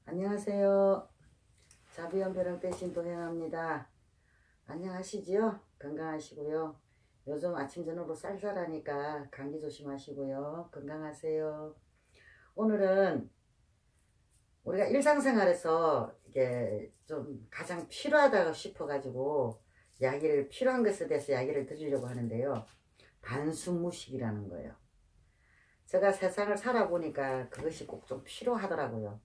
안녕하세요. 자비연배랑 대신 도행합니다. 안녕하시지요? 건강하시고요. 요즘 아침 저녁으로 쌀쌀하니까 감기 조심하시고요. 건강하세요. 오늘은 우리가 일상생활에서 이게 좀 가장 필요하다고 싶어가지고 필요한 것에 대해서 이야기를 드리려고 하는데요. 단순무식이라는 거예요. 제가 세상을 살아보니까 그것이 꼭 좀 필요하더라고요.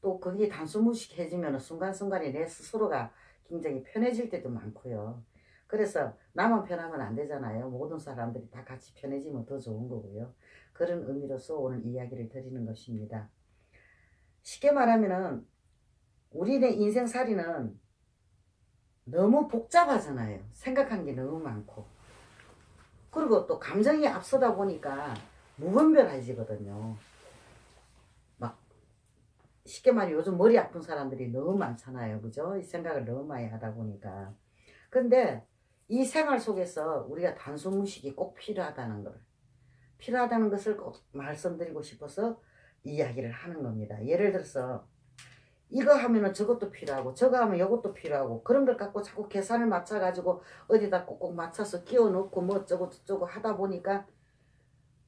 또 그게 단순무식해지면 순간순간에 내 스스로가 굉장히 편해질 때도 많고요. 그래서 나만 편하면 안 되잖아요. 모든 사람들이 다 같이 편해지면 더 좋은 거고요. 그런 의미로서 오늘 이야기를 드리는 것입니다. 쉽게 말하면은 우리의 인생살이는 너무 복잡하잖아요. 생각한 게 너무 많고. 그리고 또 감정이 앞서다 보니까 무분별해지거든요. 쉽게 말해 요즘 머리 아픈 사람들이 너무 많잖아요. 그죠? 이 생각을 너무 많이 하다 보니까. 근데 이 생활 속에서 우리가 단순무식이 꼭 필요하다는 것을 꼭 말씀드리고 싶어서 이야기를 하는 겁니다. 예를 들어서 이거 하면은 저것도 필요하고 저거 하면 이것도 필요하고 그런 걸 갖고 자꾸 계산을 맞춰가지고 어디다 꼭꼭 맞춰서 끼워 넣고 뭐 어쩌고 저쩌고 하다 보니까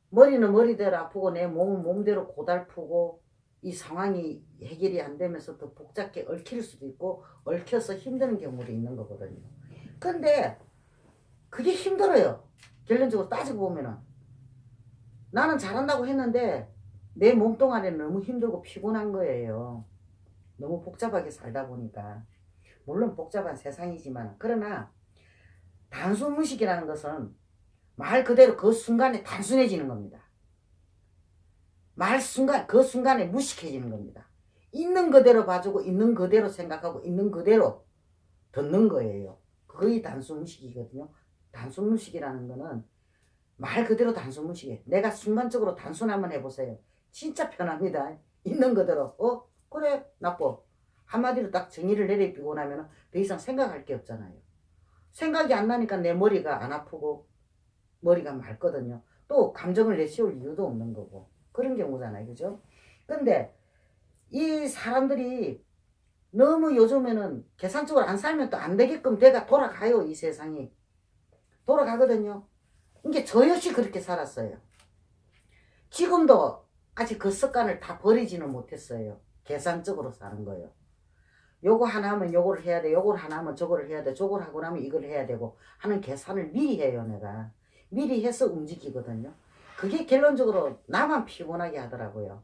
머리는 머리대로 아프고 내 몸은 몸대로 고달프고 이 상황이 해결이 안 되면서 더 복잡하게 얽힐 수도 있고 얽혀서 힘드는 경우도 있는 거거든요. 근데 그게 힘들어요. 결론적으로 따지고 보면은 나는 잘한다고 했는데 내 몸뚱아리는 너무 힘들고 피곤한 거예요. 너무 복잡하게 살다 보니까. 물론 복잡한 세상이지만 그러나 단순무식이라는 것은 말 그대로 그 순간에 단순해지는 겁니다. 그 순간에 무식해지는 겁니다. 있는 그대로 봐주고 있는 그대로 생각하고 있는 그대로 듣는 거예요. 그게 단순무식이거든요. 단순무식이라는 거는 말 그대로 단순무식이에요. 내가 순간적으로 단순 한번 해보세요. 진짜 편합니다. 있는 그대로 그래 나빠. 한마디로 딱 정의를 내리고 나면 더 이상 생각할 게 없잖아요. 생각이 안 나니까 내 머리가 안 아프고 머리가 맑거든요. 또 감정을 내세울 이유도 없는 거고 그런 경우잖아요. 그죠? 근데 이 사람들이 너무 요즘에는 계산적으로 안 살면 또 안 되게끔 내가 돌아가요. 이 세상이 돌아가거든요. 이게 저 역시 그렇게 살았어요. 지금도 아직 그 습관을 다 버리지는 못했어요. 계산적으로 사는 거예요. 요거 하나 하면 요거를 해야 돼. 요걸 하나 하면 저거를 해야 돼. 저걸 하고 나면 이걸 해야 되고 하는 계산을 미리 해요. 내가 미리 해서 움직이거든요. 그게 결론적으로 나만 피곤하게 하더라고요.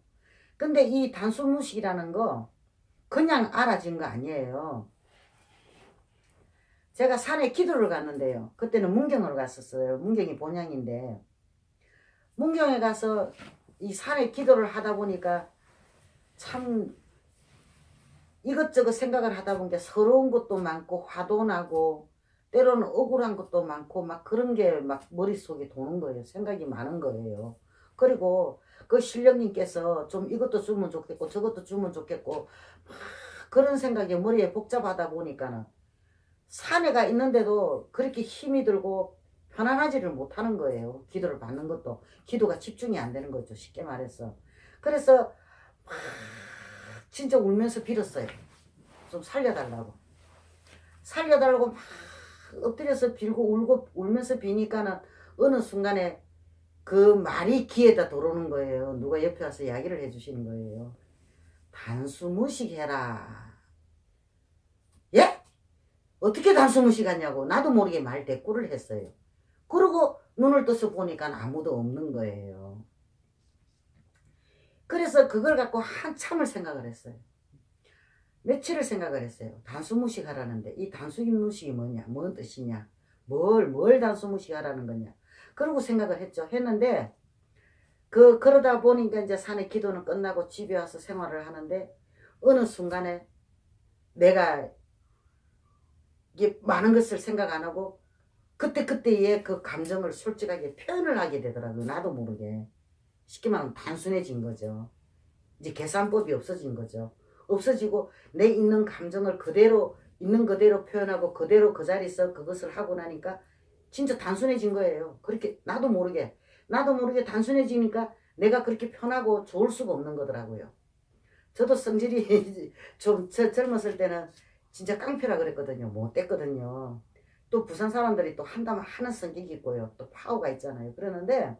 근데 이 단순무식이라는 거 그냥 알아진 거 아니에요. 제가 산에 기도를 갔는데요. 그때는 문경을 갔었어요. 문경이 본향인데 문경에 가서 이 산에 기도를 하다 보니까 참 이것저것 생각을 하다 보니까 서러운 것도 많고 화도 나고 때로는 억울한 것도 많고 막 그런 게 막 머릿속에 도는 거예요. 생각이 많은 거예요. 그리고 그 신령님께서 좀 이것도 주면 좋겠고 저것도 주면 좋겠고 막 그런 생각이 머리에 복잡하다 보니까는 산에 가 있는데도 그렇게 힘이 들고 편안하지를 못하는 거예요. 기도를 받는 것도 기도가 집중이 안 되는 거죠. 쉽게 말해서. 그래서 막 진짜 울면서 빌었어요. 좀 살려달라고. 살려달라고 막 엎드려서 빌고 울고 울면서 비니까는 어느 순간에 그 말이 귀에다 들어오는 거예요. 누가 옆에 와서 이야기를 해주시는 거예요. 단수무식해라. 예? 어떻게 단수무식하냐고 나도 모르게 말 대꾸를 했어요. 그러고 눈을 떠서 보니까 아무도 없는 거예요. 그래서 그걸 갖고 한참을 생각을 했어요. 며칠을 생각을 했어요. 단수무식하라는데 이 단수무식이 뭐냐? 뭔 뜻이냐? 뭘 단수무식하라는 거냐? 그러고 생각을 했는데 그러다 보니까 이제 산에 기도는 끝나고 집에 와서 생활을 하는데 어느 순간에 내가 이게 많은 것을 생각 안 하고 그때의 그 감정을 솔직하게 표현을 하게 되더라고요. 나도 모르게. 쉽게 말하면 단순해진 거죠. 이제 계산법이 없어진 거죠. 없어지고 내 있는 감정을 그대로 있는 그대로 표현하고 그대로 그 자리에서 그것을 하고 나니까 진짜 단순해진 거예요. 그렇게 나도 모르게 단순해지니까 내가 그렇게 편하고 좋을 수가 없는 거더라고요. 저도 성질이 좀 젊었을 때는 진짜 깡패라 그랬거든요. 못됐거든요. 또 부산 사람들이 또 한다면 하는 성격이 있고요. 또 파워가 있잖아요. 그러는데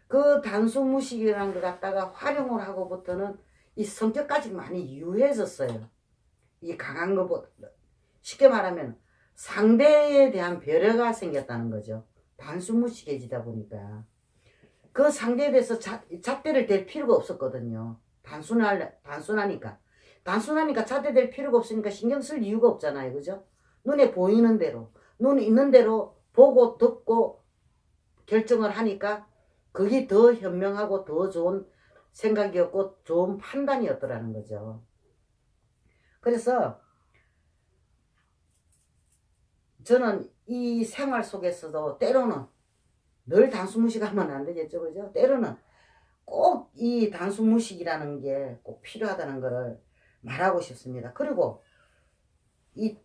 그 단수무식이라는 걸 갖다가 활용을 하고부터는 이 성격까지 많이 유해졌어요. 이 강한 것보다 쉽게 말하면 상대에 대한 배려가 생겼다는 거죠. 단수무식해지다 보니까 그 상대에 대해서 잣대를 댈 필요가 없었거든요. 단순하니까 잣대 댈 필요가 없으니까 신경 쓸 이유가 없잖아요. 그죠? 눈에 보이는 대로 눈 있는 대로 보고 듣고 결정을 하니까 그게 더 현명하고 더 좋은 생각이었고 좋은 판단이었더라는 거죠. 그래서 저는 이 생활 속에서도 때로는 늘 단수무식하면 안 되겠죠. 그죠? 때로는 꼭 이 단수무식이라는 게 꼭 필요하다는 것을 말하고 싶습니다. 그리고 이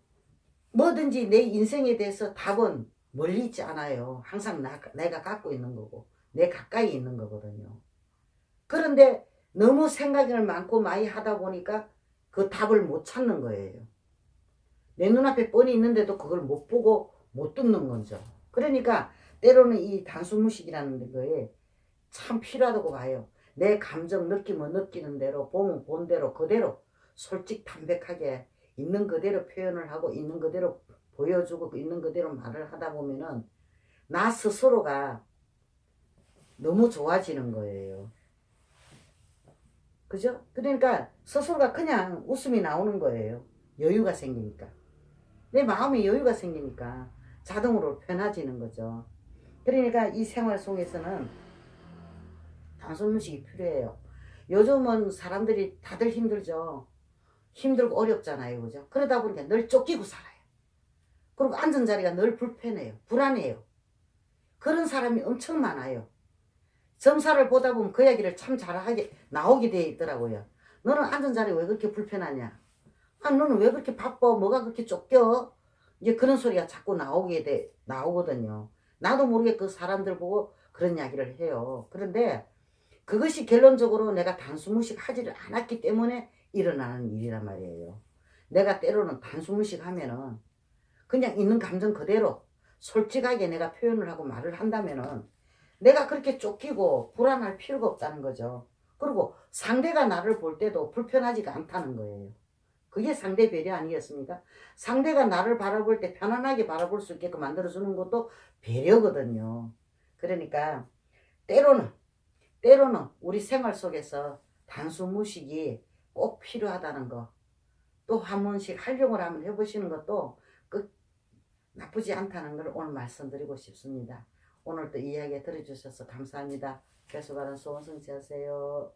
뭐든지 내 인생에 대해서 답은 멀리 있지 않아요. 항상 내가 갖고 있는 거고 내 가까이 있는 거거든요. 그런데 너무 생각을 많고 많이 하다 보니까 그 답을 못 찾는 거예요. 내 눈앞에 뻔히 있는데도 그걸 못 보고 못 듣는 거죠. 그러니까 때로는 이 단수무식이라는 거에 참 필요하다고 봐요. 내 감정 느끼면 느끼는 대로 보면 본 대로 그대로 솔직 담백하게 있는 그대로 표현을 하고 있는 그대로 보여주고 있는 그대로 말을 하다 보면은 나 스스로가 너무 좋아지는 거예요. 그죠? 그러니까 스스로가 그냥 웃음이 나오는 거예요. 여유가 생기니까. 내 마음에 여유가 생기니까 자동으로 편해지는 거죠. 그러니까 이 생활 속에서는 단순무식이 필요해요. 요즘은 사람들이 다들 힘들죠. 힘들고 어렵잖아요. 그죠? 그러다 보니까 늘 쫓기고 살아요. 그리고 앉은 자리가 늘 불편해요. 불안해요. 그런 사람이 엄청 많아요. 점사를 보다 보면 그 이야기를 참 잘하게 나오게 돼 있더라고요. 너는 앉은 자리 왜 그렇게 불편하냐? 아, 너는 왜 그렇게 바빠? 뭐가 그렇게 쫓겨? 이제 그런 소리가 자꾸 나오거든요. 나도 모르게 그 사람들 보고 그런 이야기를 해요. 그런데 그것이 결론적으로 내가 단수무식 하지를 않았기 때문에 일어나는 일이란 말이에요. 내가 때로는 단수무식 하면은 그냥 있는 감정 그대로 솔직하게 내가 표현을 하고 말을 한다면은 내가 그렇게 쫓기고 불안할 필요가 없다는 거죠. 그리고 상대가 나를 볼 때도 불편하지가 않다는 거예요. 그게 상대 배려 아니겠습니까? 상대가 나를 바라볼 때 편안하게 바라볼 수 있게끔 만들어주는 것도 배려거든요. 그러니까 때로는 우리 생활 속에서 단수무식이 꼭 필요하다는 거, 또 한 번씩 활용을 한번 해보시는 것도 나쁘지 않다는 걸 오늘 말씀드리고 싶습니다. 오늘도 이야기 들어주셔서 감사합니다. 계속하는 소원 성취하세요.